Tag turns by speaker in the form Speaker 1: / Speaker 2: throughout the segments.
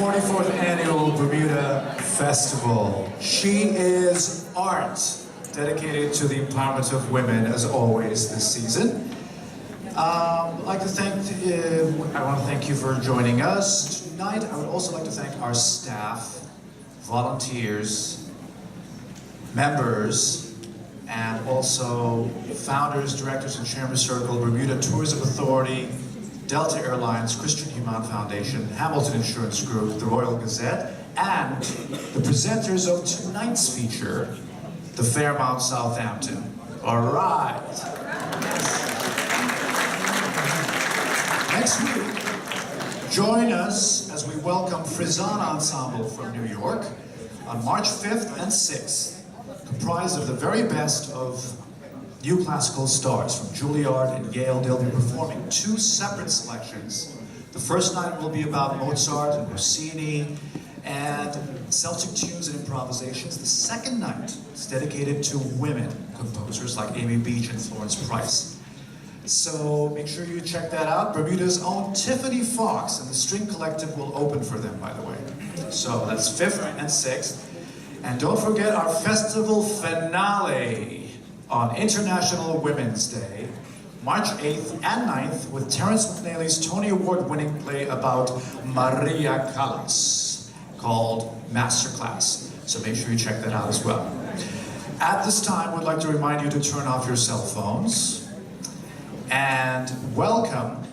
Speaker 1: 44th Annual Bermuda Festival. She is art, dedicated to the empowerment of women, as always, this season. I want to thank you for joining us tonight. I would also like to thank our staff, volunteers, members, and also founders, directors, and chairman circle, Bermuda Tourism Authority, Delta Airlines, Christian Human Foundation, Hamilton Insurance Group, the Royal Gazette, and the presenters of tonight's feature, the Fairmont Southampton. All right. Next week, join us as we welcome Frisson Ensemble from New York on March 5th and 6th, comprised of the very best of new classical stars from Juilliard and Yale. They'll be performing two separate selections. The first night will be about Mozart and Rossini and Celtic tunes and improvisations. The second night is dedicated to women composers like Amy Beach and Florence Price. So make sure you check that out. Bermuda's own Tiffany Fox and the String Collective will open for them, by the way. So that's 5th and 6th. And don't forget our festival finale on International Women's Day, March 8th and 9th, with Terence McNally's Tony Award-winning play about Maria Callas, called Masterclass. So make sure you check that out as well. At this time, we'd like to remind you to turn off your cell phones and welcome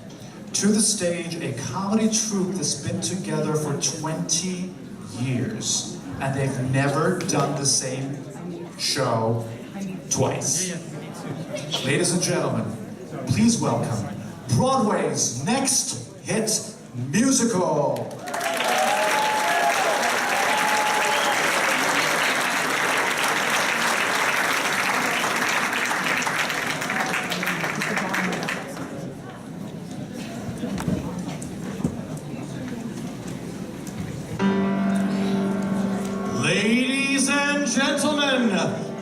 Speaker 1: to the stage a comedy troupe that's been together for 20 years, and they've never done the same show twice. Ladies and gentlemen, please welcome Broadway's next hit musical.
Speaker 2: Ladies and gentlemen,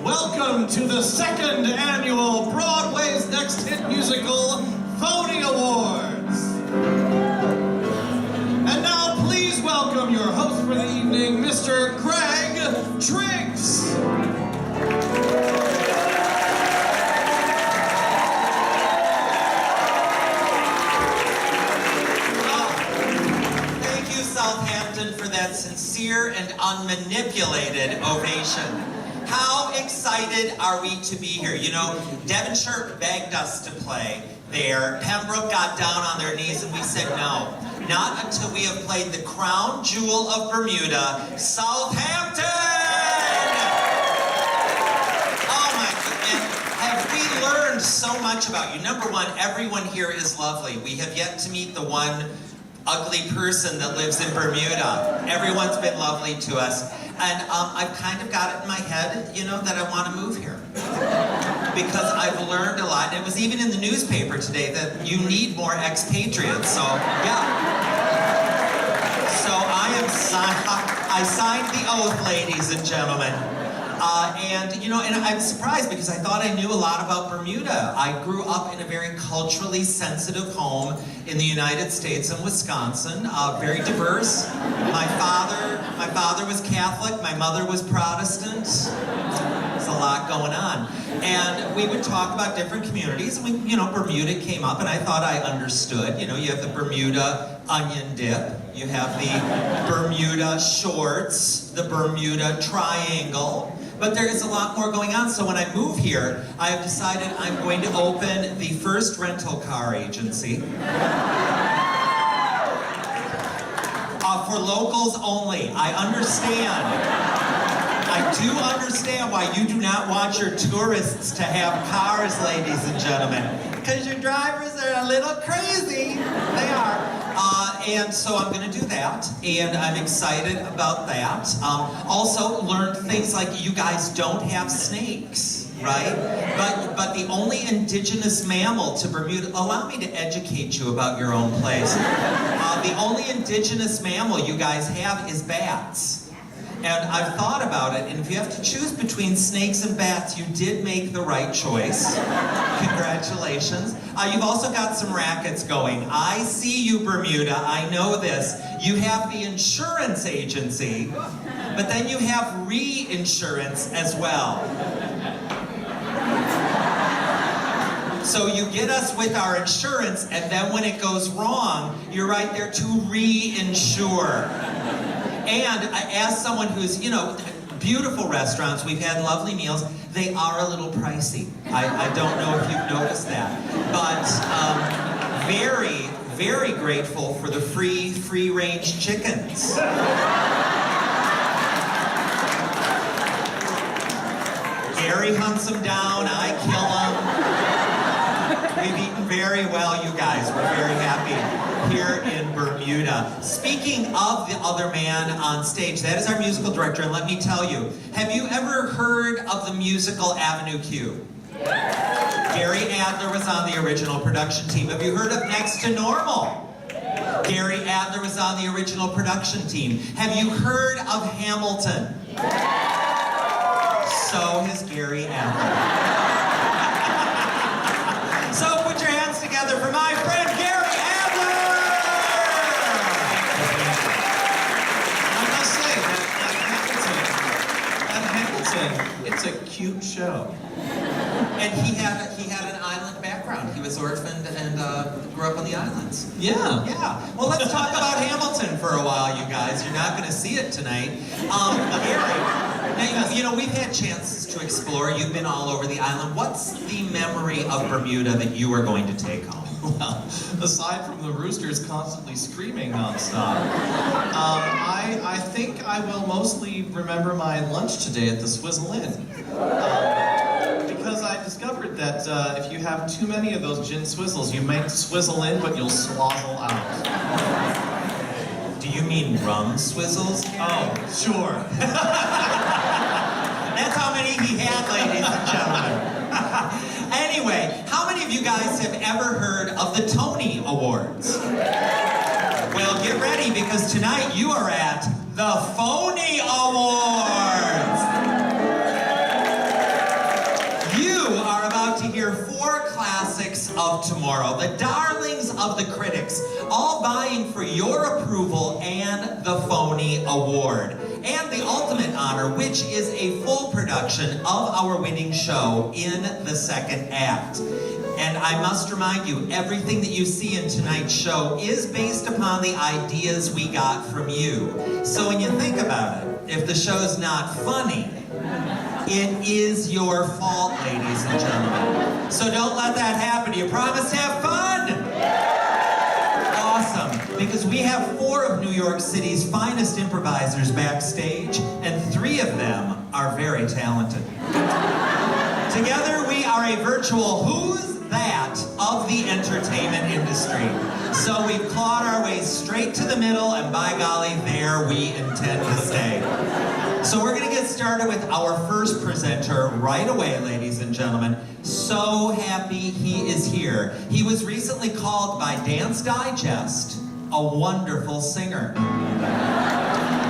Speaker 2: welcome to the second annual Broadway's Next Hit Musical Phony Awards. And now please welcome your host for the evening, Mr. Greg Triggs.
Speaker 3: Thank you, Southampton, for that sincere and unmanipulated ovation. How excited are we to be here? You know, Devonshire begged us to play there. Pembroke got down on their knees and we said no. Not until we have played the crown jewel of Bermuda, Southampton! Oh my goodness, have we learned so much about you? Number one, everyone here is lovely. We have yet to meet the one ugly person that lives in Bermuda. Everyone's been lovely to us. And I've kind of got it in my head, you know, that I want to move here. Because I've learned a lot. And it was even in the newspaper today that you need more expatriates. So, yeah. So I signed the oath, ladies and gentlemen. And, you know, and I'm surprised because I thought I knew a lot about Bermuda. I grew up in a very culturally sensitive home in the United States in Wisconsin, very diverse. My father was Catholic, my mother was Protestant. There's a lot going on. And we would talk about different communities, and we, you know, Bermuda came up, and I thought I understood. You know, you have the Bermuda onion dip, you have the Bermuda shorts, the Bermuda triangle, but there is a lot more going on. So when I move here, I have decided I'm going to open the first rental car agency. For locals only. I understand. I do understand why you do not want your tourists to have cars, ladies and gentlemen. Because your drivers are a little crazy. They are. And so I'm going to do that. And I'm excited about that. Also learned things like you guys don't have snakes, right? But the only indigenous mammal to Bermuda, allow me to educate you about your own place. The only indigenous mammal you guys have is bats. And I've thought about it, and if you have to choose between snakes and bats, you did make the right choice. Congratulations. You've also got some rackets going. I see you, Bermuda, I know this. You have the insurance agency, but then you have reinsurance as well. So you get us with our insurance, and then when it goes wrong, you're right there to reinsure. And as someone who's, beautiful restaurants, we've had lovely meals, they are a little pricey. I don't know if you've noticed that. But very, very grateful for the free-range chickens. Gary hunts them down, I kill them. We've eaten very well, you guys. We're very happy here in Bermuda. Speaking of the other man on stage, that is our musical director, and let me tell you, have you ever heard of the musical Avenue Q? Gary Adler was on the original production team. Have you heard of Next to Normal? Gary Adler was on the original production team. Have you heard of Hamilton? So has Gary Adler. So put your hands together for my friend Gary Adler!
Speaker 2: I must say, that Hamilton, it's a cute show.
Speaker 3: And he had an island background. He was orphaned and grew up on the islands.
Speaker 2: Yeah.
Speaker 3: Yeah. Well, let's talk about Hamilton for a while, you guys. You're not going to see it tonight. Gary, now, we've had chances to explore. You've been all over the island. What's the memory of Bermuda that you are going to take home?
Speaker 2: Well, aside from the roosters constantly screaming nonstop, I think I will mostly remember my lunch today at the Swizzle Inn. Because I discovered that if you have too many of those gin swizzles, you might swizzle in, but you'll swazzle out.
Speaker 3: Do you mean rum swizzles?
Speaker 2: Oh, sure.
Speaker 3: That's how many he had, ladies and gentlemen. Anyway, how many of you guys have ever heard of the Tony Awards? Well, get ready, because tonight you are at the Phony Awards. You are about to hear 4 classics of tomorrow, the darlings of the critics, all vying for your approval and the Phony Award. And the ultimate honor, which is a full production of our winning show in the second act. And I must remind you, everything that you see in tonight's show is based upon the ideas we got from you. So when you think about it, if the show's not funny, it is your fault, ladies and gentlemen. So don't let that happen. Do you promise to have fun? Awesome, because we have 4 of New York City's finest improvisers backstage, and 3 of them are very talented. Together we are a virtual Who's That of the entertainment industry. So we've clawed our way straight to the middle, and by golly, there we intend to stay. So we're going to get started with our first presenter right away, ladies and gentlemen. So happy he is here. He was recently called by Dance Digest a wonderful singer.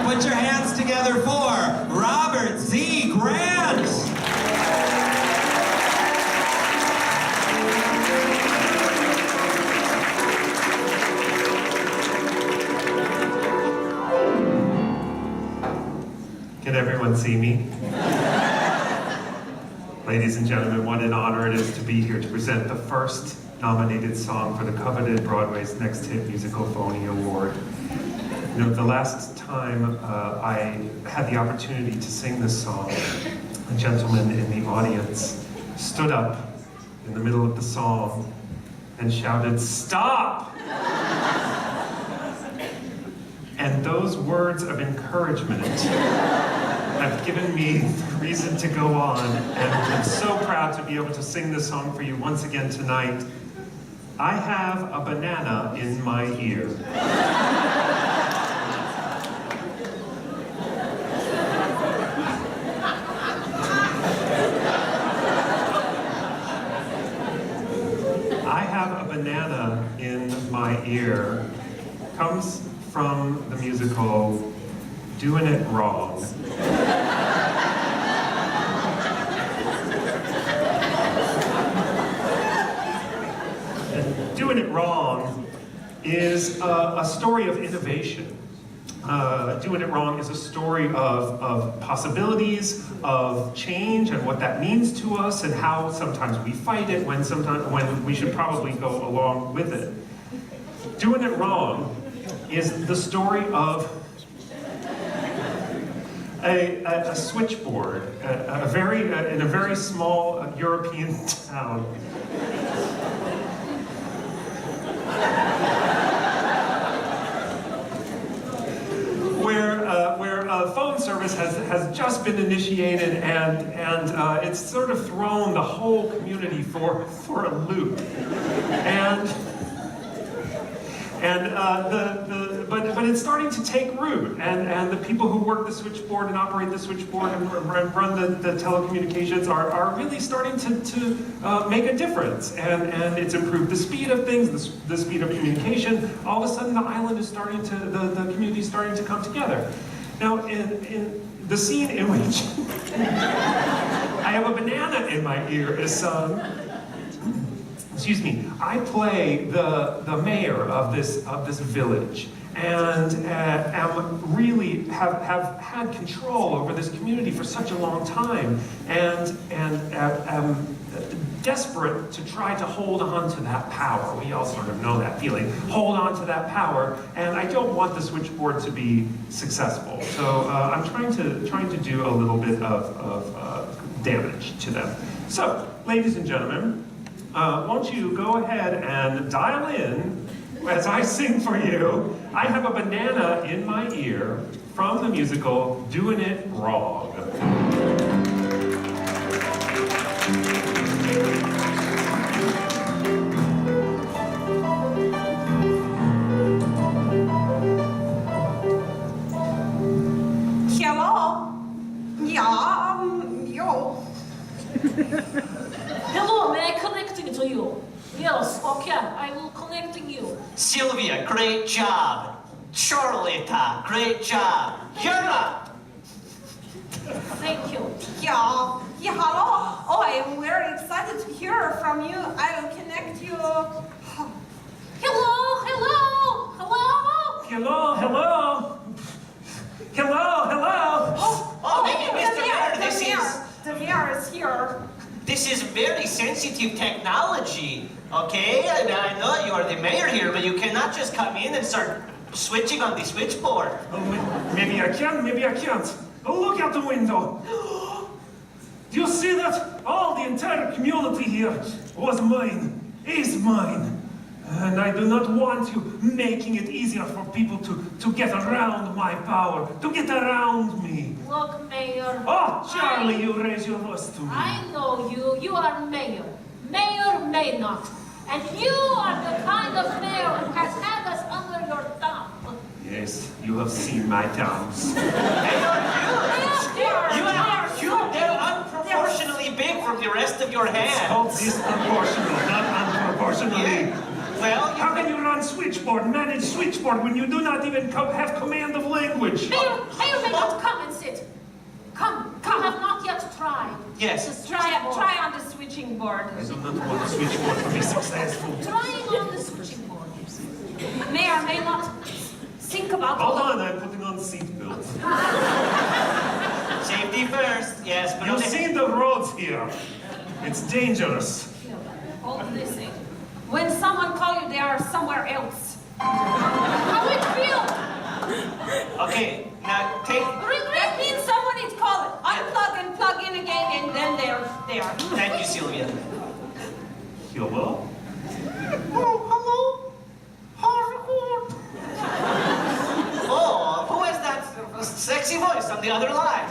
Speaker 3: Put your hands together for Robert Z. Grant.
Speaker 4: Can everyone see me? Ladies and gentlemen, what an honor it is to be here to present the first nominated song for the coveted Broadway's Next Hit Musical Phony Award. The last time I had the opportunity to sing this song, a gentleman in the audience stood up in the middle of the song and shouted, "Stop!" And those words of encouragement have given me reason to go on, and I'm so proud to be able to sing this song for you once again tonight. I have a banana in my ear. I have a banana in my ear comes from the musical doing it wrong. Doing it wrong is a story of innovation. Doing it wrong is a story of possibilities, of change, and what that means to us, and how sometimes we fight it when we should probably go along with it. Doing it wrong is the story of a switchboard, in a very small European town. Where phone service has just been initiated, and it's sort of thrown the whole community for a loop. But it's starting to take root, and the people who work the switchboard and operate the switchboard and run the telecommunications are really starting to make a difference, and it's improved the speed of things, the speed of communication. All of a sudden, the island is starting to, the community is starting to come together. Now, in the scene in which I have a banana in my ear is excuse me, I play the mayor of this village, and really have had control over this community for such a long time, and am desperate to try to hold on to that power. We all sort of know that feeling. Hold on to that power, and I don't want the switchboard to be successful. So I'm trying to do a little bit of damage to them. So, ladies and gentlemen, won't you go ahead and dial in as I sing for you. I have a banana in my ear from the musical Doing It Wrong.
Speaker 5: Hello? Yo.
Speaker 6: Hello, may I connecting to you? Yes, okay, I will connecting you.
Speaker 7: Sylvia, great job. Charlotte, great job. You're up.
Speaker 6: Thank you.
Speaker 5: Yeah, hello. Oh, I am very excited to hear from you. I will connect you.
Speaker 6: Hello, hello, hello.
Speaker 4: Hello, hello. Hello, hello.
Speaker 7: Oh, maybe Mr. Mayor,
Speaker 5: The mayor is here.
Speaker 7: this is very sensitive technology, okay? And I know you're the mayor here, but you cannot just come in and start switching on the switchboard.
Speaker 4: Oh, maybe I can, maybe I can't. Oh, look out the window. Do you see that? All the entire community here was mine, is mine. And I do not want you making it easier for people to get around my power, to get around me.
Speaker 6: Look, Mayor.
Speaker 4: Oh, Charlie, you raise your voice to me.
Speaker 6: I know you. You are Mayor. Mayor may not. And you are the kind of mayor who has had us under your thumb.
Speaker 4: Yes, you have seen my thumbs.
Speaker 7: They're unproportionally big from the rest of your
Speaker 4: It's
Speaker 7: hand.
Speaker 4: called disproportional, not unproportionally.
Speaker 7: Well,
Speaker 4: How can you run switchboard, manage switchboard, when you do not even have command of language?
Speaker 6: Mayor may not come and sit. Come. You have not yet tried.
Speaker 7: yes.
Speaker 6: Just
Speaker 5: Try on the switching board.
Speaker 4: I do not want the switchboard to be successful.
Speaker 6: Trying on the switching board.
Speaker 5: Mayor may not think about
Speaker 4: Hold on, I'm putting on seatbelts.
Speaker 7: Safety first, yes. But
Speaker 4: You've seen the roads here. It's dangerous.
Speaker 5: Oh, listen. When someone calls you, they are somewhere else.
Speaker 6: How it feel?
Speaker 7: Okay, now take...
Speaker 5: That means someone is calling. Unplug and plug in again, and then they're there.
Speaker 7: Thank you, Sylvia.
Speaker 4: Hello?
Speaker 7: Oh, who is that sexy voice on the other line?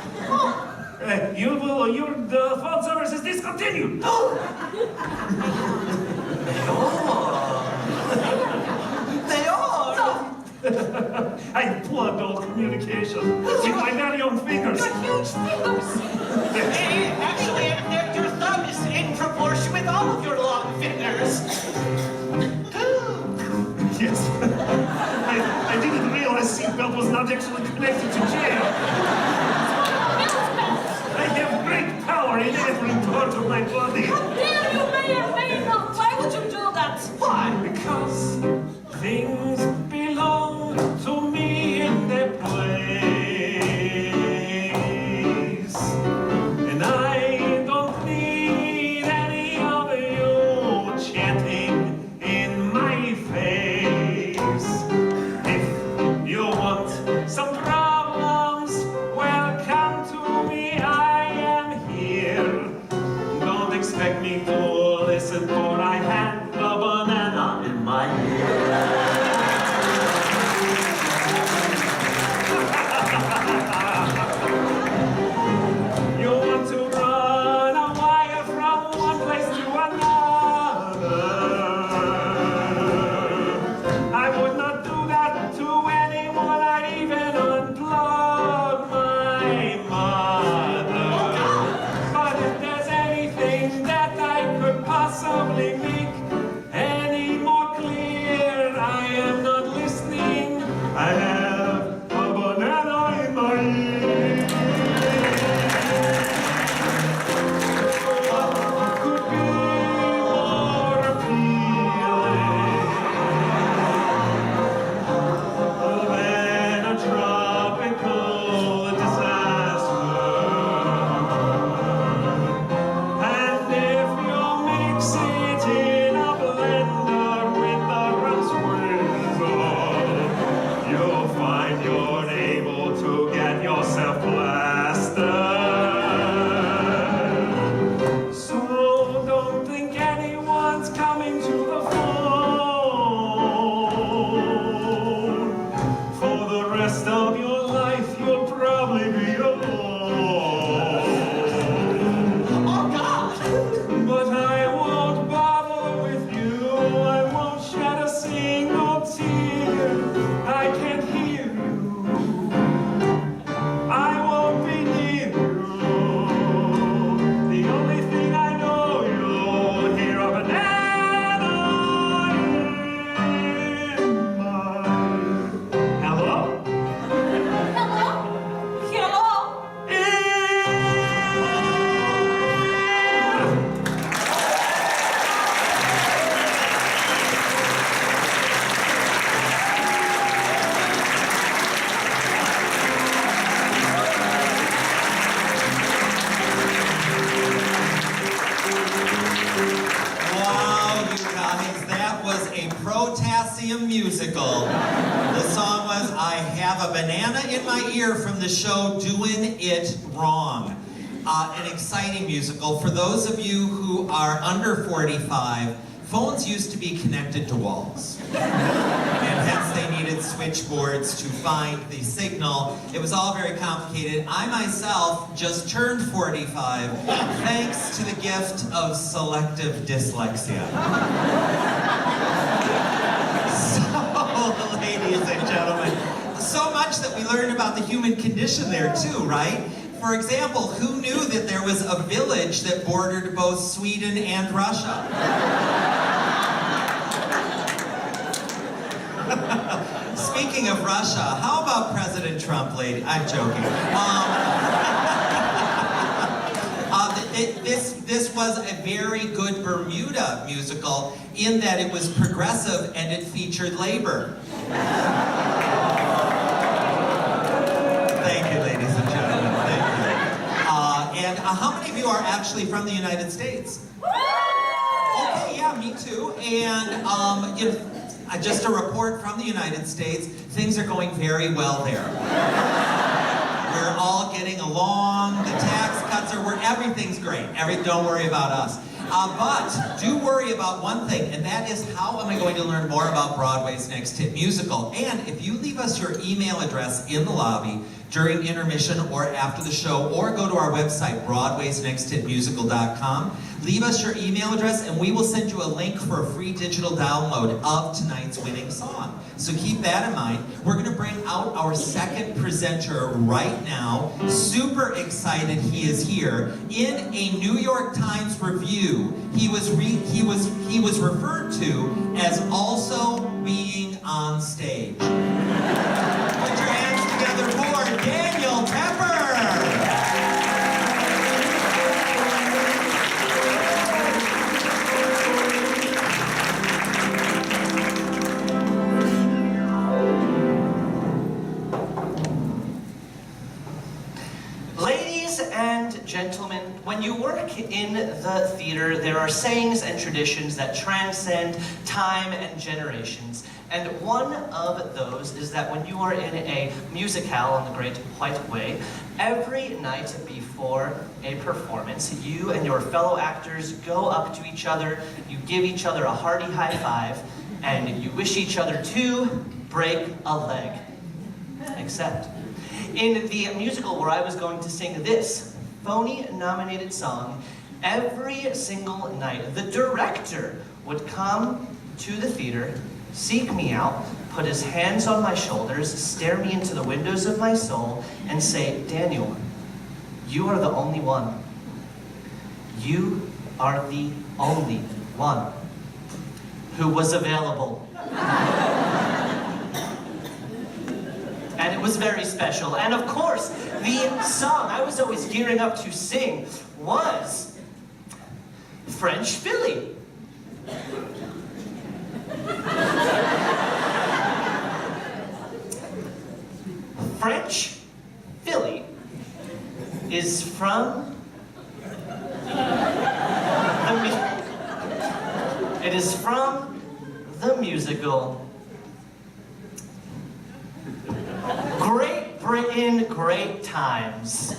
Speaker 4: The phone service is discontinued.
Speaker 7: They are.
Speaker 4: I plugged all communication with my very own fingers.
Speaker 5: Huge fingers.
Speaker 7: Actually, your thumb is in proportion with all of your long fingers.
Speaker 4: Yes. I didn't realize seatbelt was not actually connected to jail.
Speaker 8: need to listen, for I had a banana in my ear. You want to run a wire from one place to another. I would not do that to anyone. I'd even unplug my mother. But if there's anything that I could possibly make any more clear, I am not listening. I have a banana in my ear. What could be more appealing than a tropical disaster? And if you mix it in a blender with the rum swizzle, you'll find you're able to get yourself plastered. So don't think anyone's coming to the phone. For the rest of your life, you'll probably be alone.
Speaker 7: Oh, God!
Speaker 8: But I won't bother with you. I won't shed a single tear. I can't hear you. I won't be near you. The only thing I know, you'll hear a banana in my... Hello?
Speaker 5: Hello? Hello?
Speaker 3: Wow, you guys, that was a Protassium musical. The song was I Have a Banana in My Ear from the show Doing It Wrong. An exciting musical. For those of you who are under 45, phones used to be connected to walls. And hence they needed switchboards to find the signal. It was all very complicated. I myself just turned 45 thanks to the gift of selective dyslexia. So, ladies and gentlemen, so much that we learned about the human condition there too, right? For example, who knew that there was a village that bordered both Sweden and Russia? Speaking of Russia, how about President Trump, lady? I'm joking. This was a very good Bermuda musical in that it was progressive and it featured labor. Thank you, ladies and gentlemen. Thank you. And how many of you are actually from the United States? Okay, yeah, me too. And just a report from the United States, things are going very well there. We're all getting along, the tax cuts are where everything's great. Don't worry about us. But do worry about one thing, and that is how am I going to learn more about Broadway's next hit musical? And if you leave us your email address in the lobby during intermission or after the show, or go to our website, broadwaysnexthitmusical.com, leave us your email address and we will send you a link for a free digital download of tonight's winning song. So keep that in mind. We're going to bring out our second presenter right now. Super excited he is here. In a New York Times review, he was referred to as also being on stage. Put your hands together for Daniel Tepper.
Speaker 7: Ladies and gentlemen, when you work in the theater, there are sayings and traditions that transcend time and generations. And one of those is that when you are in a musicale on the Great White Way, Every night before a performance, you and your fellow actors go up to each other, you give each other a hearty high five, and you wish each other to break a leg. Except, in the musical where I was going to sing this Phony-nominated song, every single night, the director would come to the theater, seek me out, put his hands on my shoulders, stare me into the windows of my soul, and say, Daniel, you are the only one. You are the only one who was available. And it was very special. And of course, the song I was always gearing up to sing was French Philly. French Philly is from it is from the musical Great Britain, Great Times.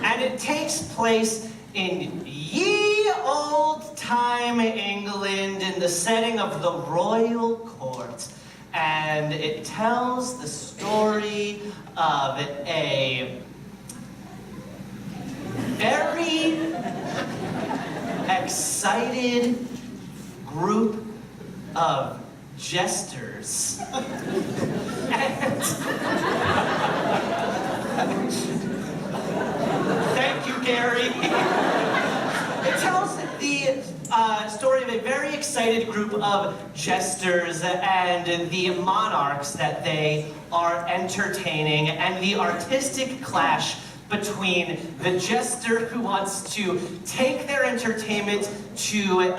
Speaker 7: And it takes place in ye old time England in the setting of the royal court. And it tells the story of a very excited group of jesters. And thank you, Gary. It tells the story of a very excited group of jesters and the monarchs that they are entertaining, and the artistic clash between the jester who wants to take their entertainment to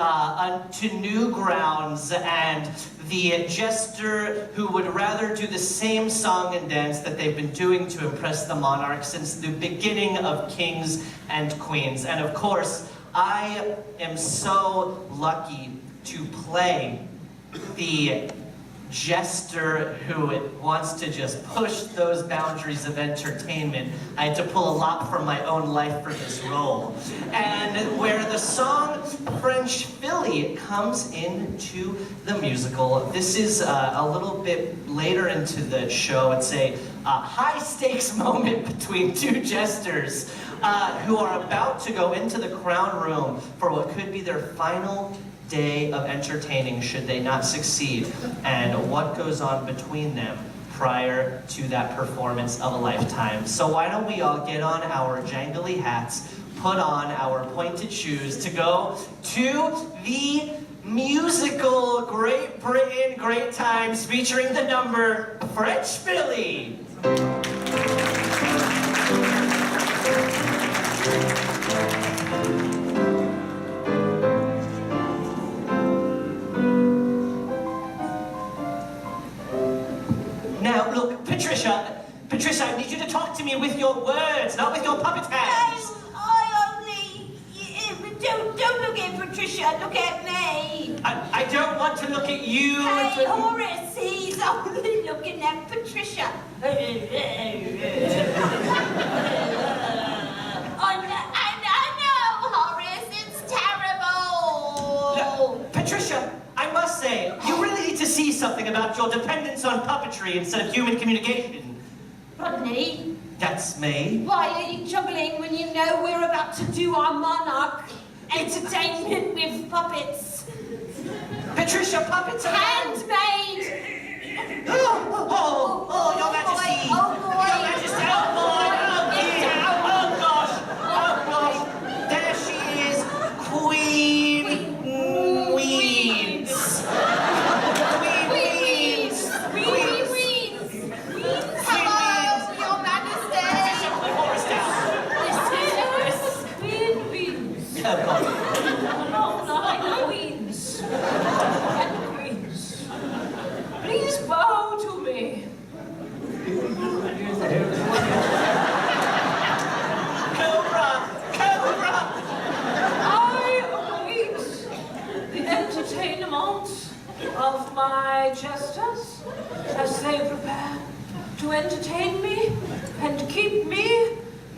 Speaker 7: new grounds and the jester who would rather do the same song and dance that they've been doing to impress the monarch since the beginning of Kings and Queens. And of course, I am so lucky to play the jester who wants to just push those boundaries of entertainment. I had to pull a lot from my own life for this role. And where the song French Philly comes into the musical, this is a little bit later into the show. It's a high stakes moment between two jesters who are about to go into the crown room for what could be their final day of entertaining should they not succeed, and what goes on between them prior to that performance of a lifetime. So why don't we all get on our jangly hats, put on our pointed shoes to go to the musical Great Britain, Great Times featuring the number French Philly. Now, look, Patricia, I need you to talk to me with your words, not with your puppet hands.
Speaker 5: I only... Don't look at Patricia, look at me.
Speaker 7: I don't want to look at you.
Speaker 5: Hey, Horace, he's only looking at Patricia. I know, Horace, it's terrible.
Speaker 7: Look, Patricia, I must say, you really need to see something about your dependence on puppetry instead of human communication.
Speaker 5: Rodney,
Speaker 7: That's me.
Speaker 5: why are you juggling when you know we're about to do our monarch entertainment with puppets?
Speaker 7: Patricia, puppets are...
Speaker 5: Handmade!
Speaker 7: Oh, Your Majesty!
Speaker 5: Oh, boy!
Speaker 7: Your Majesty! Oh, boy! Oh, dear! Oh, gosh! Oh, gosh! There she is! Queen Weeds!
Speaker 5: Hello, Your Majesty!
Speaker 7: Patricia, put Horace down.
Speaker 6: Queen Beans.
Speaker 7: Oh, God.
Speaker 6: Oh, queens. And queens. Please bow to me.
Speaker 7: Cobra!
Speaker 6: I await the entertainment of my jesters as they prepare to entertain me and keep me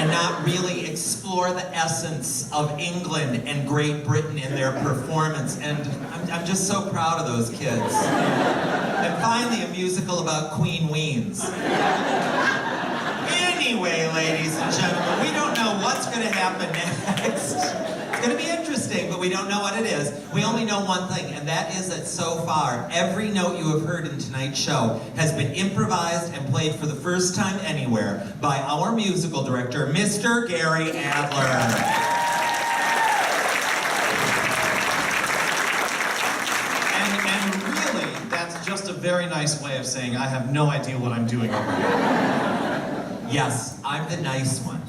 Speaker 3: and not really explore the essence of England and Great Britain in their performance. And I'm just so proud of those kids. And finally, a musical about Queen Weens. Anyway, ladies and gentlemen, we don't know what's going to happen next. It's going to be interesting, but we don't know what it is. We only know one thing, and that is that so far, every note you have heard in tonight's show has been improvised and played for the first time anywhere by our musical director, Mr. Gary Adler.
Speaker 2: And really, that's just a very nice way of saying I have no idea what I'm doing over here.
Speaker 3: Yes, I'm the nice one.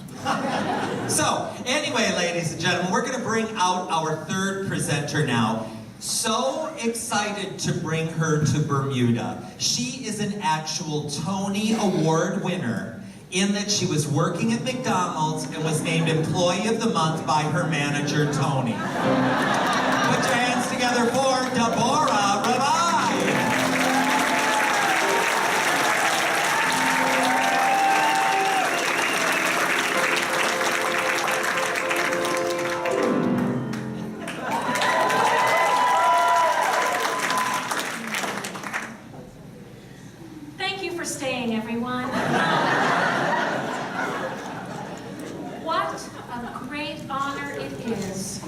Speaker 3: So, anyway, ladies and gentlemen, we're going to bring out our third presenter now. So excited to bring her to Bermuda. She is an actual Tony Award winner in that she was working at McDonald's and was named Employee of the Month by her manager, Tony. Put your hands together for Deborah Rabai.
Speaker 6: Thank you for staying, everyone. What a great honor it is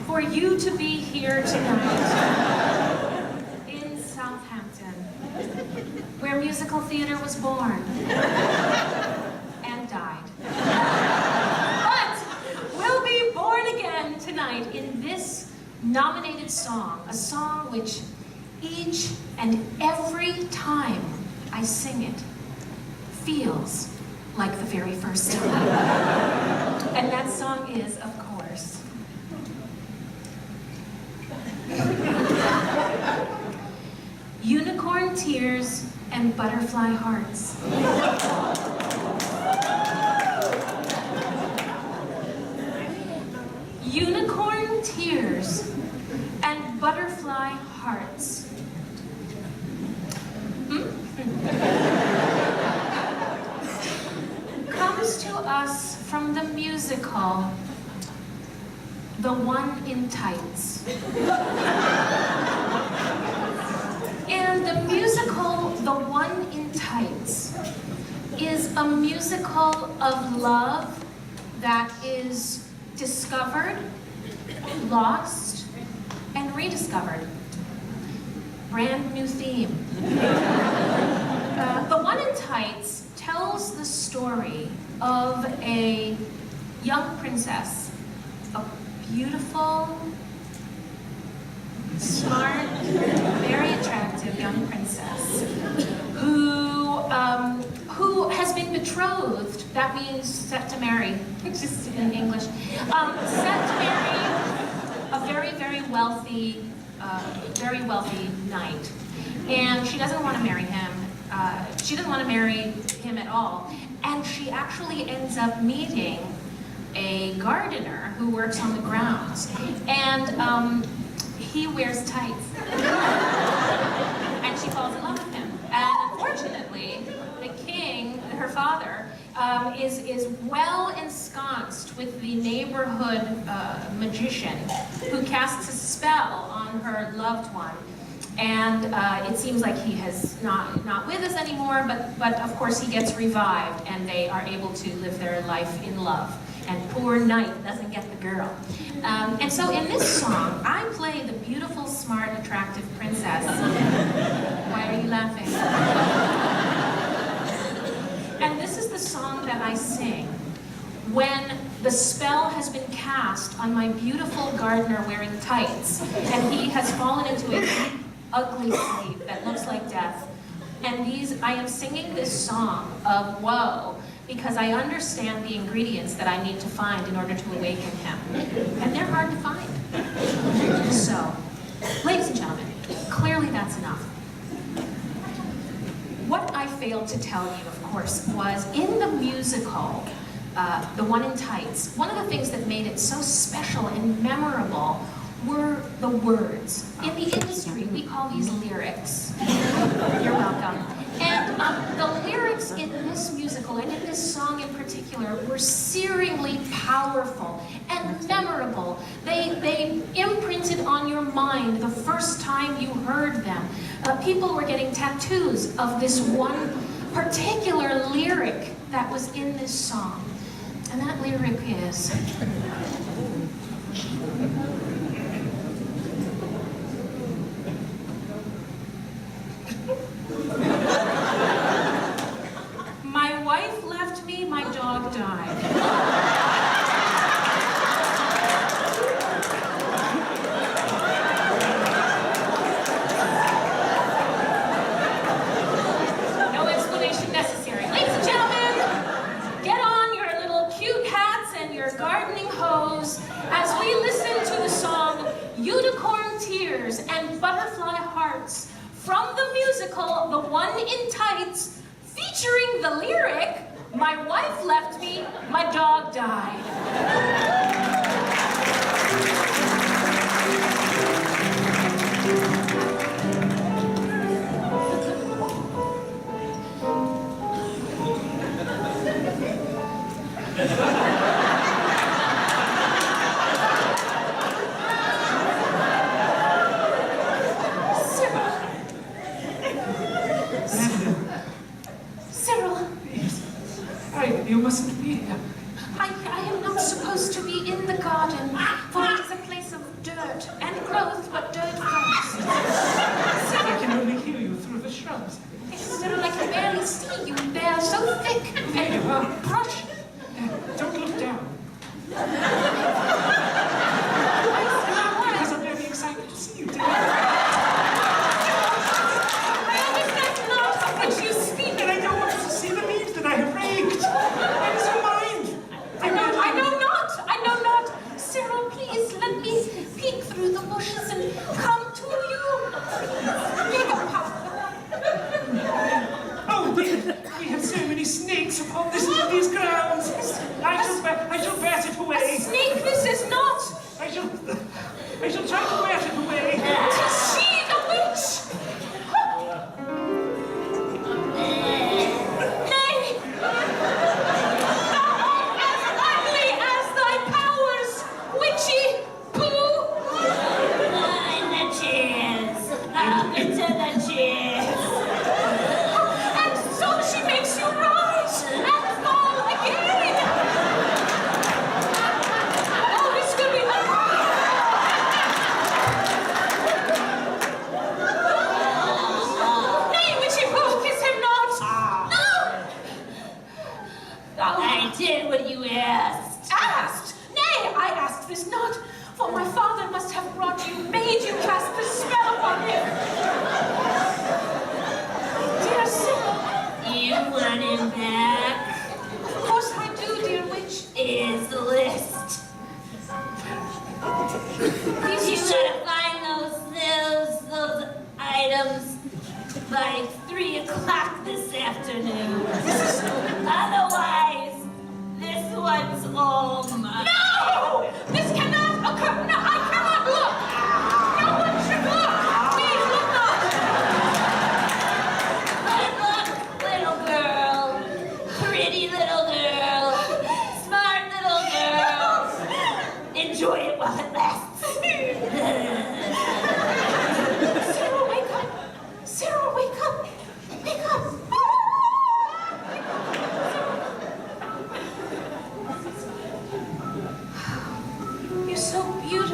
Speaker 6: for you to be here tonight in Southampton, where musical theater was born and died. But will be born again tonight in this nominated song, a song which each and every time I sing it feels like the very first time. And that song is, of course, Unicorn Tears and Butterfly Hearts. Unicorn Tears and Butterfly Hearts. Comes to us from the musical The One in Tights. And the musical The One in Tights is a musical of love that is discovered, lost, and rediscovered. Brand new theme. The One in Tights tells the story of a young princess, a beautiful, smart, very attractive young princess who has been betrothed. That means set to marry, just in English. Set to marry a very, very wealthy knight. And she doesn't want to marry him. She doesn't want to marry him at all. And she actually ends up meeting a gardener who works on the grounds. And he wears tights. And she falls in love with him. And unfortunately, the king, her father, is well ensconced with the neighborhood magician who casts a spell on her loved one. And it seems like he has not with us anymore, but of course he gets revived and they are able to live their life in love. And poor knight doesn't get the girl. And so in this song, I play the beautiful, smart, attractive princess. Why are you laughing? And this is the song that I sing when the spell has been cast on my beautiful gardener wearing tights, and he has fallen into a deep, ugly sleep that looks like death. And I am singing this song of woe because I understand the ingredients that I need to find in order to awaken him. And they're hard to find. So, ladies and gentlemen, clearly that's enough. What I failed to tell you, of course, was in the musical, The One in Tights, one of the things that made it so special and memorable were the words. In the industry, we call these lyrics. You're welcome. And the lyrics lyrics in this musical and in this song in particular were searingly powerful and memorable. They imprinted on your mind the first time you heard them. People were getting tattoos of this one particular lyric that was in this song. And that lyric is... My wife left me, my dog died. No explanation necessary. Ladies and gentlemen, get on your little cute hats and your gardening hose as we listen to the song Unicorn Tears and Butterfly Hearts from the musical The One in Tights, featuring the lyric, "My wife left me, my dog died." Cyril,
Speaker 8: You mustn't be here.
Speaker 6: I am not supposed to be in the garden, for it is a place of dirt and growth, but dirt first.
Speaker 8: I can only hear you through the shrubs.
Speaker 6: Cyril, I can barely see you. They are so thick and brushy.
Speaker 8: Don't look down.
Speaker 6: Why?
Speaker 8: Because I'm very excited to see you, dear.
Speaker 6: I understand not of which you speak.
Speaker 8: And I don't want you to see the leaves that I have raked. Where is your mind?
Speaker 6: I know not. Cyril, please let me peek through the bushes and come to you.
Speaker 8: Oh, we have so many snakes upon these grounds. I shall bat it away.
Speaker 6: A snake this is not.
Speaker 8: I shall try to bat it away.
Speaker 6: Tis she, the witch. Nay, thou art as ugly as thy powers, witchy poo.
Speaker 5: In the cheers. Up into the cheers.
Speaker 6: And so she makes you rise and fall again. Oh, this could be Nay, witchy poo, kiss him not. No.
Speaker 5: I did what you asked.
Speaker 6: Asked? Nay, I asked this not, for my father must have brought you, made you cast this spell upon him. Dear Cyril,
Speaker 5: You want him back?
Speaker 6: of course I do, dear witch.
Speaker 5: Here's the list.
Speaker 6: Please,
Speaker 5: You
Speaker 6: you
Speaker 5: gotta find those items by 3 o'clock this afternoon. Otherwise, this one's all mine.
Speaker 6: No! This cannot occur. No, I cannot look. No one should look. Please look not.
Speaker 5: Good luck, little girl. Pretty little girl. Smart little girl. Enjoy it while it lasts.
Speaker 6: Cyril, wake up. Cyril, wake up. Wake up. You're so beautiful.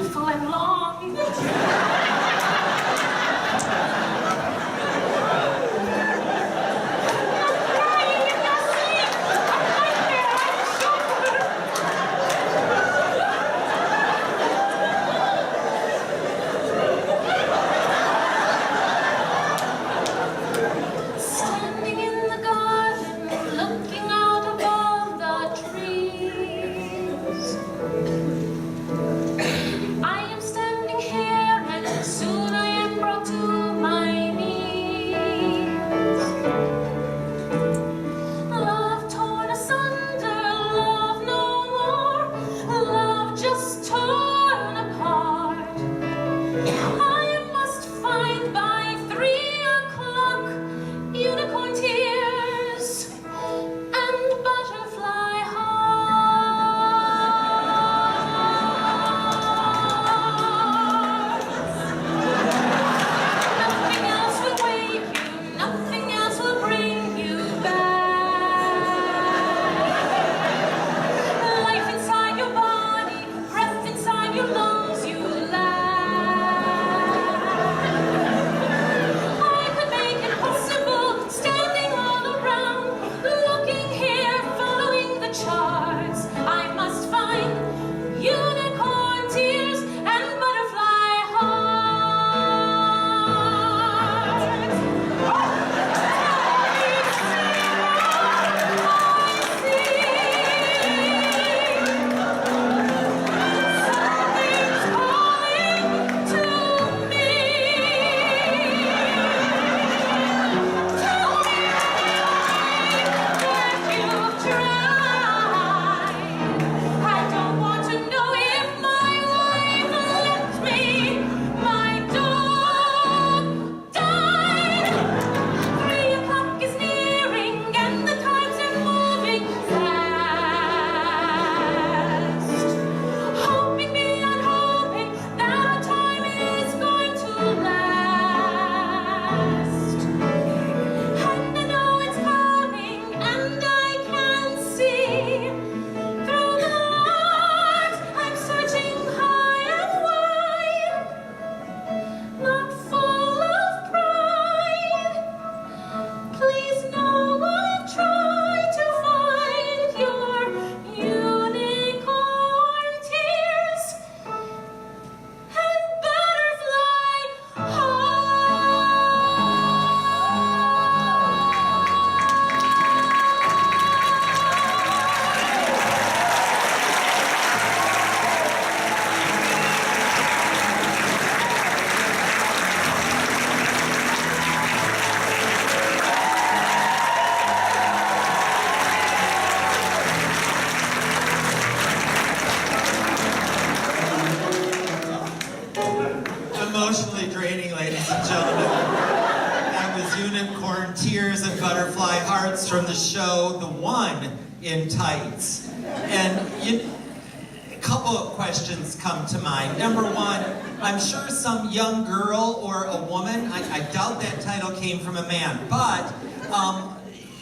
Speaker 3: unicorn tears and butterfly hearts from the show The One in Tights. And a couple of questions come to mind. Number one, I'm sure some young girl or a woman, I doubt that title came from a man, but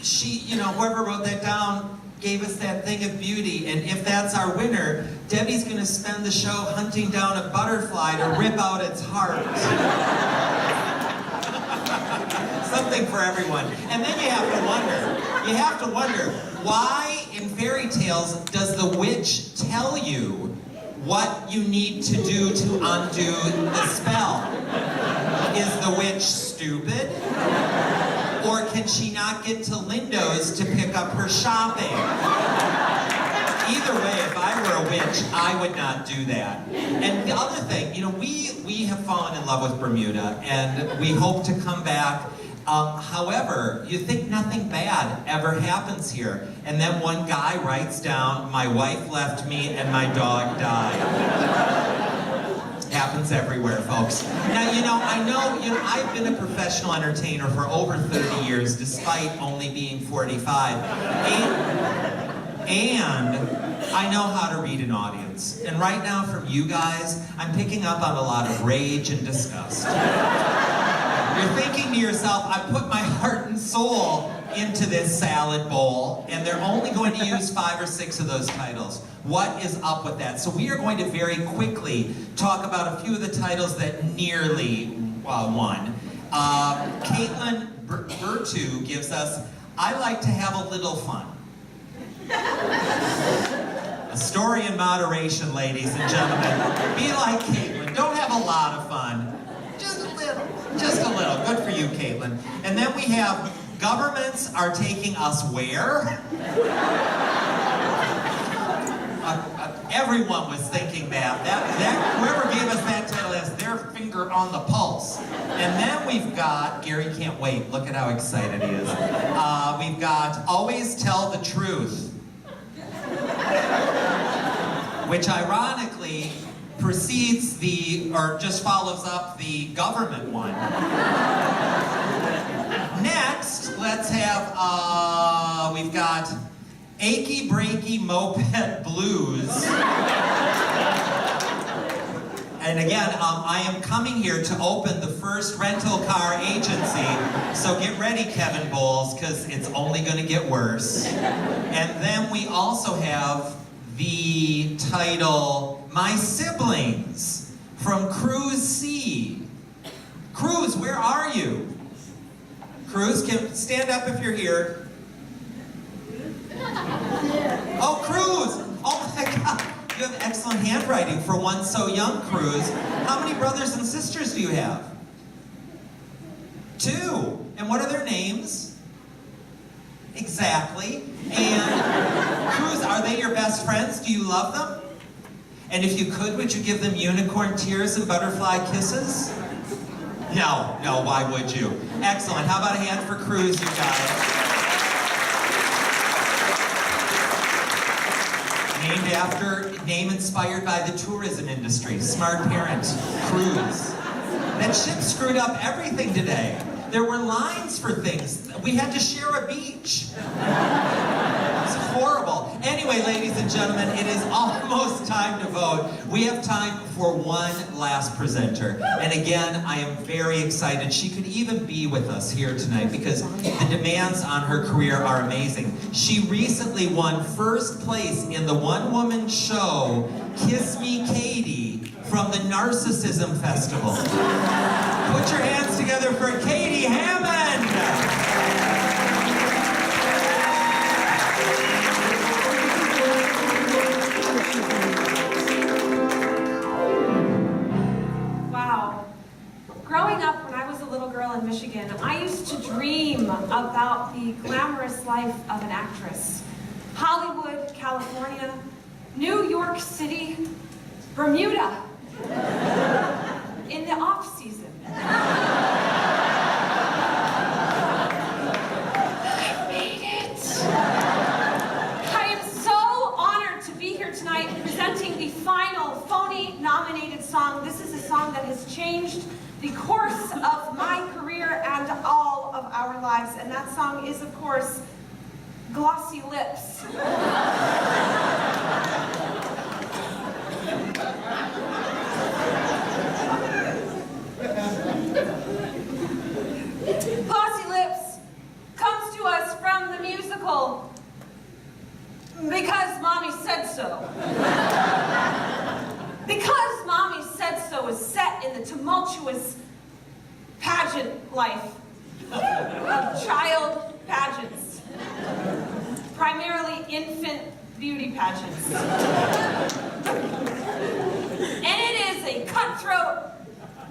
Speaker 3: she, whoever wrote that down gave us that thing of beauty, and if that's our winner, Debbie's gonna spend the show hunting down a butterfly to rip out its heart. Something for everyone. And then you have to wonder, why in fairy tales does the witch tell you what you need to do to undo the spell? Is the witch stupid? Or can she not get to Lindo's to pick up her shopping? Either way, if I were a witch, I would not do that. And the other thing, we have fallen in love with Bermuda, and we hope to come back. However, you think nothing bad ever happens here. And then one guy writes down, "My wife left me and my dog died." Happens everywhere, folks. Now, I know, I've been a professional entertainer for over 30 years, despite only being 45. And I know how to read an audience. And right now, from you guys, I'm picking up on a lot of rage and disgust. You're thinking to yourself, I put my heart and soul into this salad bowl, and they're only going to use 5 or 6 of those titles. What is up with that? So we are going to very quickly talk about a few of the titles that nearly won. Caitlin Bertu gives us, "I like to have a little fun." A story in moderation, ladies and gentlemen. Be like Caitlin. Don't have a lot of fun. Just a little. Just a little. Good for you, Caitlin. And then we have, "Governments are taking us where?" Everyone was thinking that. Whoever gave us that title has their finger on the pulse. And then we've got, Gary can't wait. Look at how excited he is. We've got "Always Tell the Truth," which ironically precedes just follows up the government one. Next, let's have, we've got "Achy Breaky Moped Blues." And again, I am coming here to open the first rental car agency, so get ready, Kevin Bowles, because it's only going to get worse. And then we also have the title "My Siblings" from Cruz C. Cruz, where are you? Cruz, stand up if you're here. Oh, Cruz! Oh my God, you have excellent handwriting for one so young, Cruz. How many brothers and sisters do you have? 2. And what are their names? Exactly. And Cruz, are they your best friends? Do you love them? And if you could, would you give them unicorn tears and butterfly kisses? No, why would you? Excellent. How about a hand for Cruz, you guys? Name inspired by the tourism industry. Smart parent, Cruz. That ship screwed up everything today. There were lines for things. We had to share a beach. It's horrible. Anyway, ladies and gentlemen, it is almost time to vote. We have time for one last presenter. And again, I am very excited. She could even be with us here tonight because the demands on her career are amazing. She recently won first place in the one-woman show, Kiss Me Katie, from the Narcissism Festival. Put your hands together for Katie Hammond!
Speaker 9: Wow. Growing up when I was a little girl in Michigan, I used to dream about the glamorous life of an actress. Hollywood, California, New York City, Bermuda. In the off-season. I made it! I am so honored to be here tonight presenting the final Phony nominated song. This is a song that has changed the course of my career and all of our our lives, and that song is, of course, Glossy Lips. Glossy Lips comes to us from the musical Because Mommy Said So. Because Mommy Said So is set in the tumultuous pageant life of child pageants, primarily infant beauty pageants. And it is a cutthroat,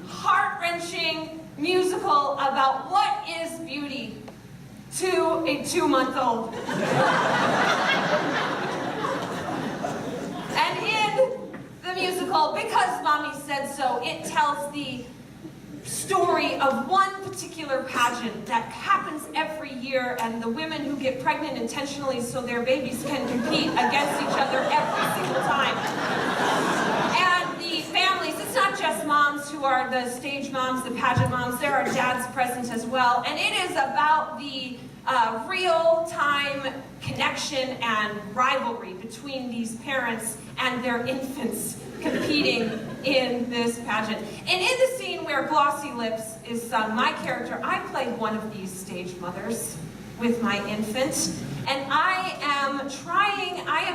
Speaker 9: heart-wrenching musical about what is beauty to a 2-month-old. And in the musical, Because Mommy Said So, it tells the story of one particular pageant that happens every year, and the women who get pregnant intentionally so their babies can compete against each other every single time. And the families, it's not just moms who are the stage moms, the pageant moms, there are dads present as well. And it is about the real-time connection and rivalry between these parents and their infants competing in this pageant. And in the scene where Glossy Lips is sung, my character, I played one of these stage mothers with my infant. And I am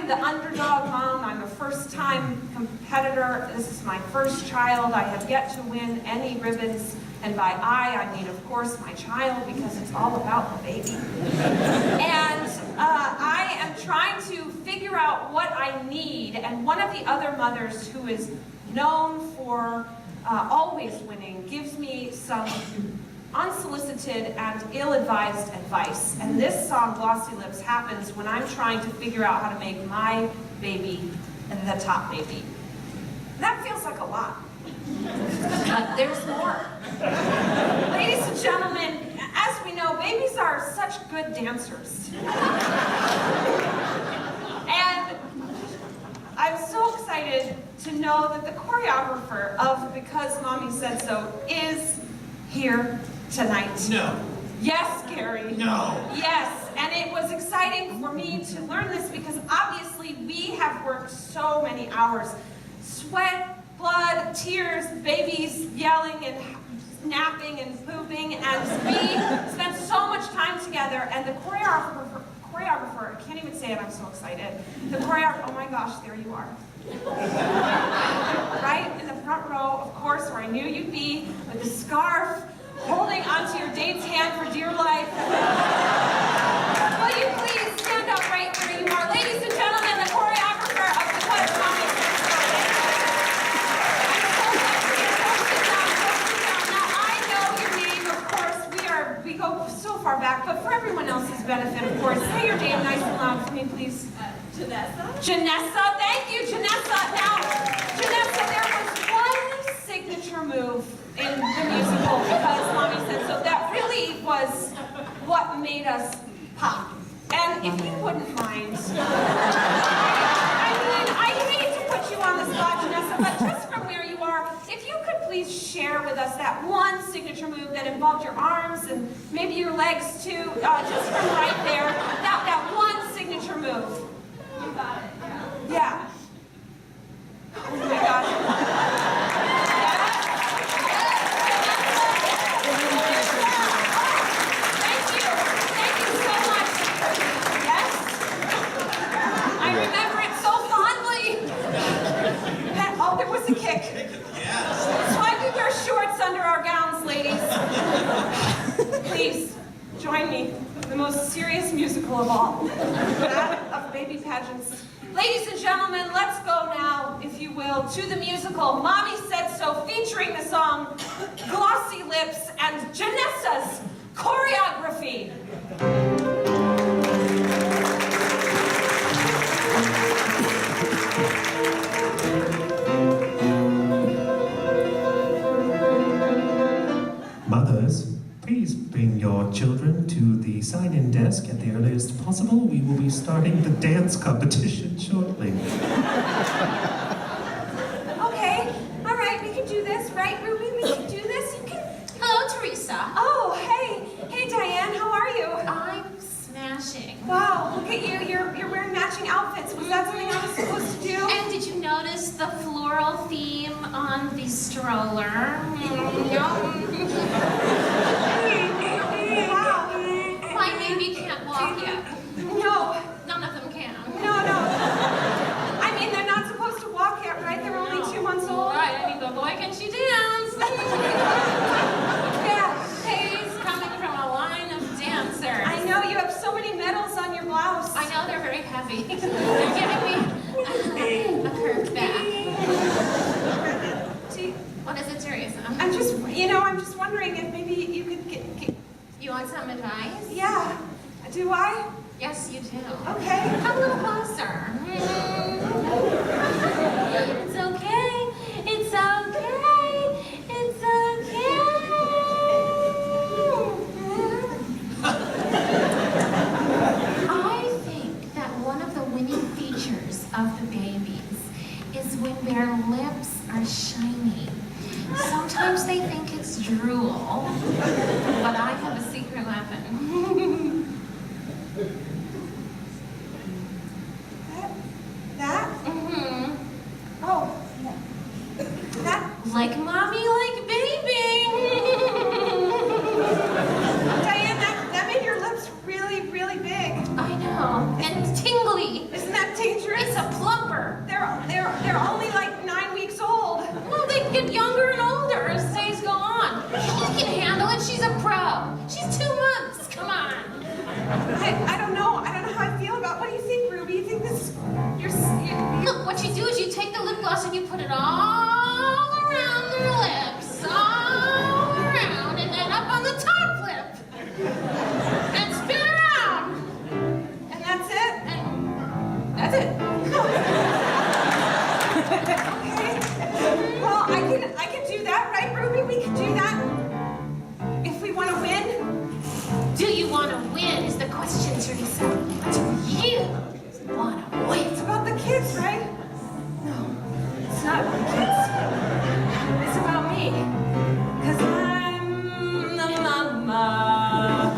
Speaker 9: the underdog mom. I'm a first-time competitor. This is my first child. I have yet to win any ribbons. And by I mean, of course, my child, because it's all about the baby. And I am trying to figure out what I need. And one of the other mothers who is known for always winning gives me some unsolicited and ill-advised advice. And this song, Glossy Lips, happens when I'm trying to figure out how to make my baby the top baby. That feels like a lot. But there's more. Ladies and gentlemen, as we know, babies are such good dancers. And I'm so excited to know that the choreographer of Because Mommy Said So is here tonight.
Speaker 2: No.
Speaker 9: Yes, Gary.
Speaker 2: No.
Speaker 9: Yes, and it was exciting for me to learn this because obviously we have worked so many hours. Sweat, blood, tears, babies yelling and napping and pooping, and we spent so much time together, and the choreographer, I can't even say it, I'm so excited. The choreographer, oh my gosh, there you are. Right in the front row, of course, where I knew you'd be, with the scarf, holding onto your date's hand for dear life. Will you please stand up right where you are? Ladies and gentlemen, the choreographer of Because Mommy Said So. We go so far back, but for everyone else's benefit, of course, say your name nice and loud for me, please.
Speaker 5: Janessa?
Speaker 9: Janessa, thank you, Janessa. Now, Janessa, there was one signature move in the musical Because Mommy Said So that really was what made us pop. And if you wouldn't mind, I mean, I hate to put you on the spot, Janessa, but just from where you are, if you could please share with us that one signature move that involved your arms and maybe your legs too, just from right there, that one signature move.
Speaker 5: You got it, yeah.
Speaker 9: Yeah. Oh my gosh. Thank you. Thank you so much. Yes. I remember it so fondly. Oh, there was a kick.
Speaker 2: Yes.
Speaker 9: That's why we wear shorts under our gowns, ladies. Please, join me in the most serious musical of all, that of baby pageants. Ladies and gentlemen, let's go now, if you will, to the musical Mommy Said So, featuring the song Glossy Lips and Janessa's choreography.
Speaker 4: Mothers, please bring your children to the sign-in desk at the earliest possible. We will be starting the dance competition shortly.
Speaker 9: Okay, all right, we can do this, right, Ruby? We can do this. You can.
Speaker 6: Hello, Teresa.
Speaker 9: Oh, hey, Diane. at you. You're wearing matching outfits. Was that something I was supposed to do?
Speaker 6: And did you notice the floral theme on the stroller?
Speaker 9: Wow.
Speaker 6: My baby can't walk yet.
Speaker 9: No.
Speaker 6: None of them can.
Speaker 9: No. I mean, they're not supposed to walk yet, right? They're only 2 months old.
Speaker 6: Right, I mean, but boy, can she dance.
Speaker 9: Yeah.
Speaker 6: She's coming from a line of dancers.
Speaker 9: I know, you have so many medals on your blouse.
Speaker 6: I know they're very heavy. They're giving me a curved back. What is it, Teresa?
Speaker 9: I'm just wondering if maybe you could get...
Speaker 6: You want some advice?
Speaker 9: Yeah. Do I?
Speaker 6: Yes, you do.
Speaker 9: Okay.
Speaker 6: Come a little closer. It's okay. It's okay. It's okay. I think that one of the winning features of the babies is when their lips are shiny. Sometimes they think it's drool, but I have a secret weapon.
Speaker 9: That?
Speaker 6: Mm-hmm.
Speaker 9: Oh. That?
Speaker 6: Like mommy, like baby.
Speaker 9: Diane, that made your lips really, really big.
Speaker 6: I know, and it's tingly.
Speaker 9: Isn't that dangerous?
Speaker 6: It's a plumper.
Speaker 9: They're only like 9 weeks old.
Speaker 6: Well, they get younger and older as days go on. She can handle it. She's a pro. She's 2 months. Come on.
Speaker 9: I don't know. I don't know how I feel about. What do you think, Ruby? You think this?
Speaker 6: Look, what you do is you take the lip gloss and you put it all around their lips, all around, and then up on the top lip, and spin around.
Speaker 9: And that's it.
Speaker 6: And that's it.
Speaker 9: Okay. Well, I can do that, right, Ruby? We can do that. If we want to win.
Speaker 6: Do you want to win is the question, Teresa. Do you want to win?
Speaker 9: It's about the kids, right? No, it's not about the kids. It's about me. 'Cause I'm the mama.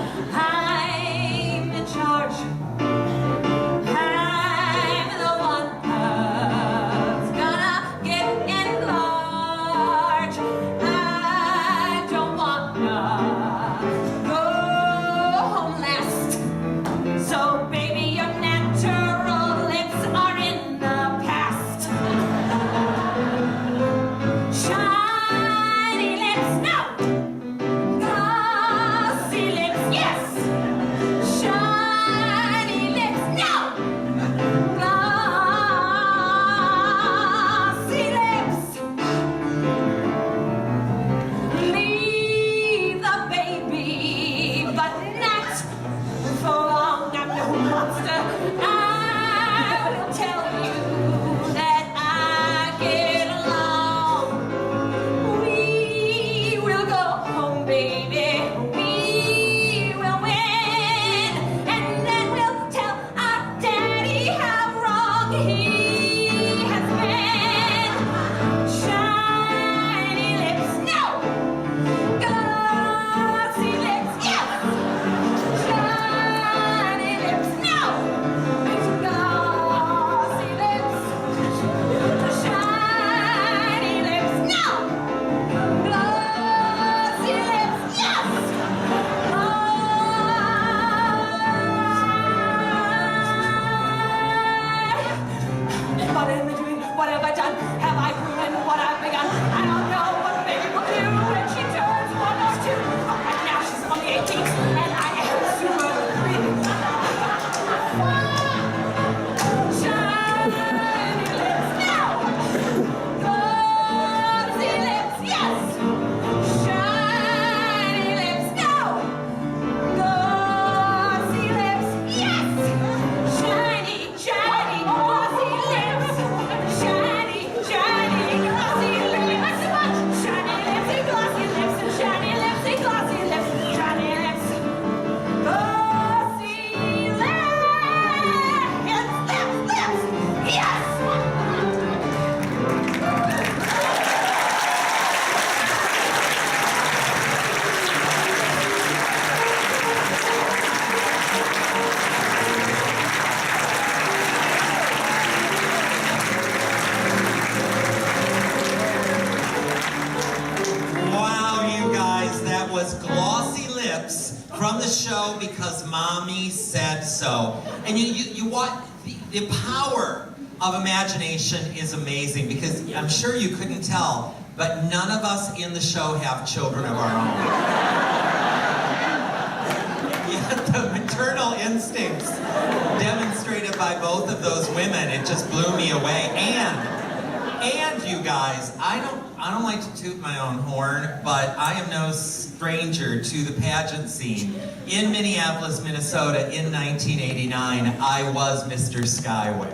Speaker 3: this from the show because mommy said so. And you want the power of imagination is amazing because I'm sure you couldn't tell, but none of us in the show have children of our own. Yet the maternal instincts demonstrated by both of those women, it just blew me away. And you guys, I don't like to toot my own horn, but I am no stranger to the pageant scene. In Minneapolis, Minnesota in 1989, I was Mr. Skyway.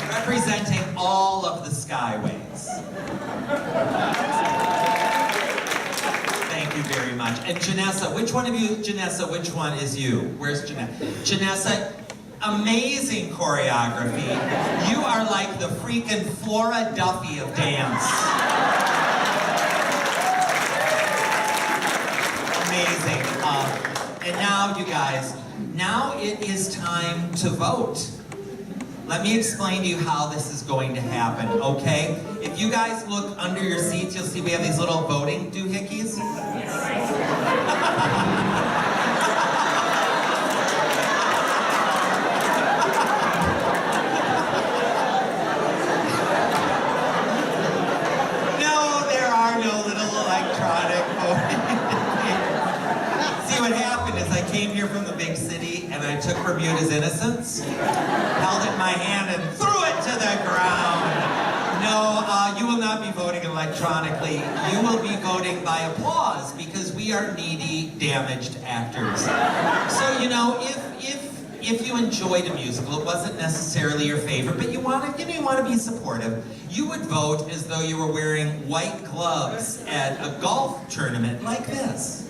Speaker 3: Representing all of the Skyways. Thank you very much. And Janessa, which one of you, Janessa, which one is you? Where's Janessa? Janessa, amazing choreography. You are like the freaking Flora Duffy of dance. Amazing. And now, you guys, now it is time to vote. Let me explain to you how this is going to happen, okay? If you guys look under your seats, you'll see we have these little voting doohickeys. No, there are no little electronic voting. See, what happened is I came here from the big city and I took Bermuda's innocence, held it in my hand and threw it to the ground. No, you will not be voting electronically. You will be voting by applause because we are needy, damaged actors. So, you know, if you enjoyed a musical, it wasn't necessarily your favorite, but you want to be supportive, you would vote as though you were wearing white gloves at a golf tournament like this.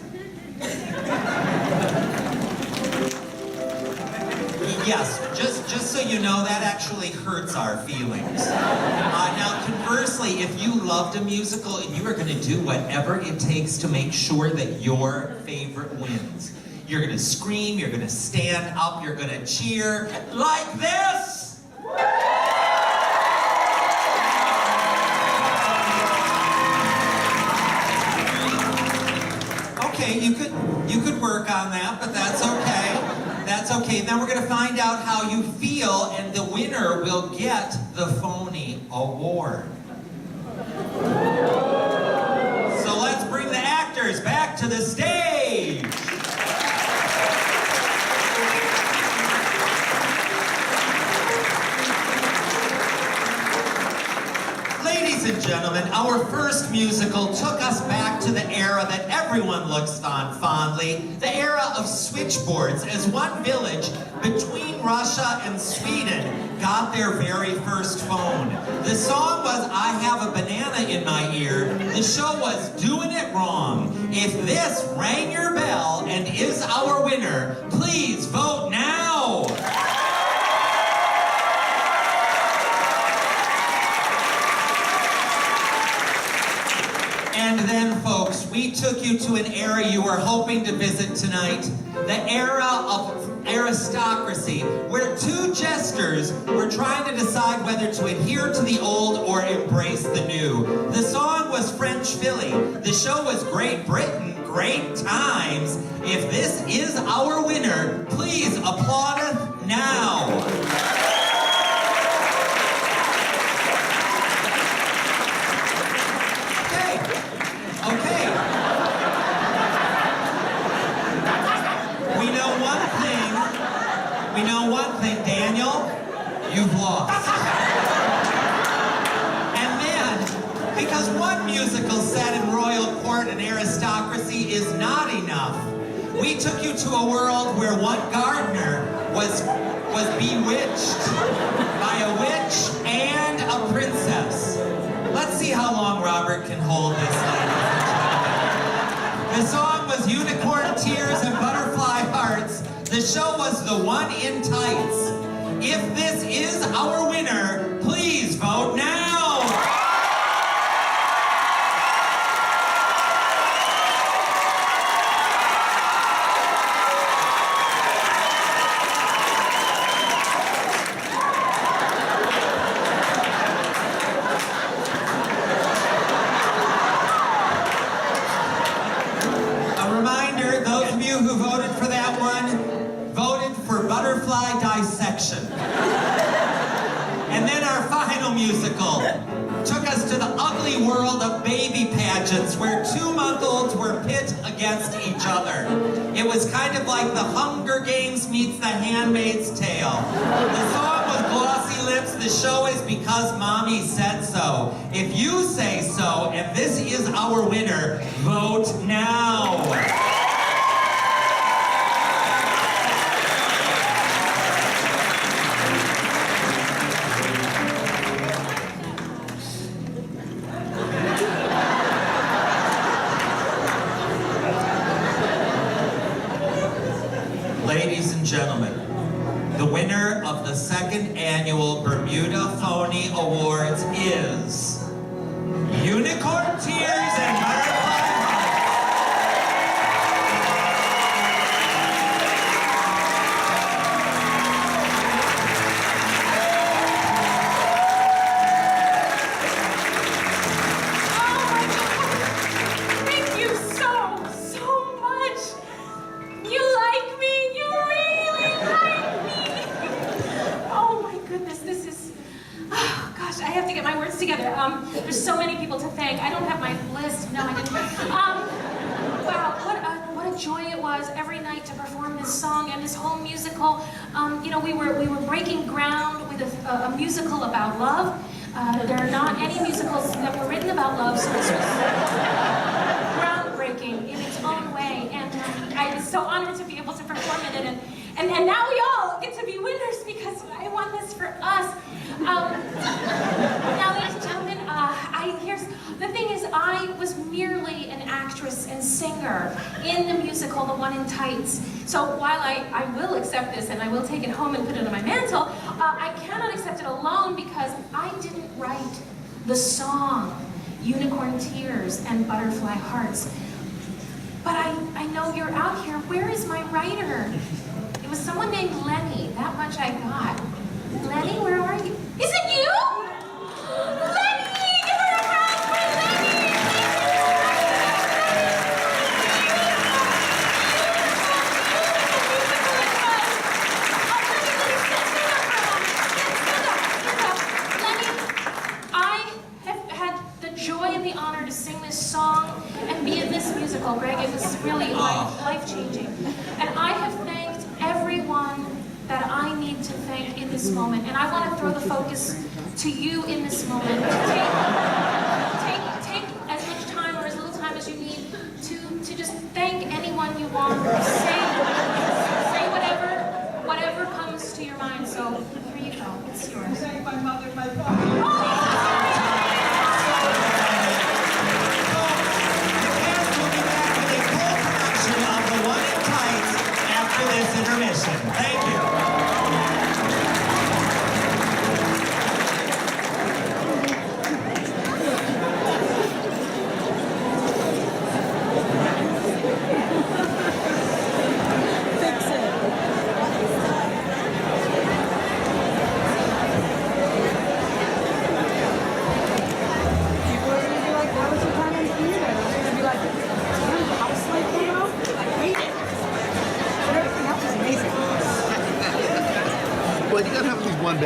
Speaker 3: Yes, just so you know, that actually hurts our feelings. Now, conversely, if you loved a musical, you are going to do whatever it takes to make sure that your favorite wins. You're going to scream, you're going to stand up, you're going to cheer like this. Okay, you could work on that, but that's okay. That's okay. Then we're going to find out how you feel, and the winner will get the Phony Award. So let's bring the actors back to the stage. Ladies and gentlemen, our first musical took us back to the era that everyone looks on fondly, the era of switchboards, as one village between Russia and Sweden got their very first phone. The song was I Have a Banana in My Ear. The show was Doing It Wrong. If this rang your bell and is our winner, please vote now. And then, folks, we took you to an era you were hoping to visit tonight, the era of aristocracy, where two jesters were trying to decide whether to adhere to the old or embrace the new. The song was French Philly. The show was Great Britain, Great Times. If this is our winner, please applaud us now. Okay. We know one thing, Daniel, you've lost. And then, because one musical set in royal court and aristocracy is not enough, we took you to a world where one gardener was bewitched by a witch and a princess. Let's see how long Robert can hold this, ladies and gentlemen. The song was Unicorn Tears and Butterfly Hearts. The show was The One in Tights. If this is our winner, please vote now. butterfly dissection. And then our final musical took us to the ugly world of baby pageants where 2-month-olds were pit against each other. It was kind of like the Hunger Games meets the Handmaid's Tale. The song was Glossy Lips. The show is Because Mommy Said So. If you say so, and this is our winner, vote now. Ladies and gentlemen, the winner of the second annual Bermuda Phony Awards is Unicorn Tears and Butterfly
Speaker 6: Thank you so much. You like me? You really like me? Oh my goodness, this is, oh gosh, I have to get my words together. There's so many people to thank. I don't have my list. No, I didn't. Wow, what a joy it was every night to perform this song and this whole musical. You know, we were breaking ground with a musical about love. There are not any musicals that were written about love, so this was groundbreaking in its own way, and I was so honored to be able to perform in it, and now we all get to be winners because I won this for us. Now, ladies and gentlemen, the thing is, I was merely an actress and singer in the musical The One in Tights. So while I will accept this and I will take it home and put it on my mantle, I cannot accept it alone because I didn't write the song Unicorn Tears and Butterfly Hearts. But I know you're out here. Where is my writer? It was someone named Lenny. That much I got. Lenny, where are you? Is it you? Lenny! Give her a round for Lenny! Lenny, I have had the joy and the honor to sing this song and be in this musical, Greg. It was really life-changing. And I have thanked everyone that I need to thank in this moment. And I want to throw the focus to you in this moment. Take as much time or as little time as you need to just thank anyone you want. Say whatever comes to your mind. So here you go. It's yours.
Speaker 10: Thank my mother, my father.
Speaker 3: This intermission. Thank you.
Speaker 10: People are gonna be like, how was your time in Bermuda? And I'm gonna be like, damn, the house light came out? I hate it. But everything else is amazing.
Speaker 11: Well, you gotta have at least one bad.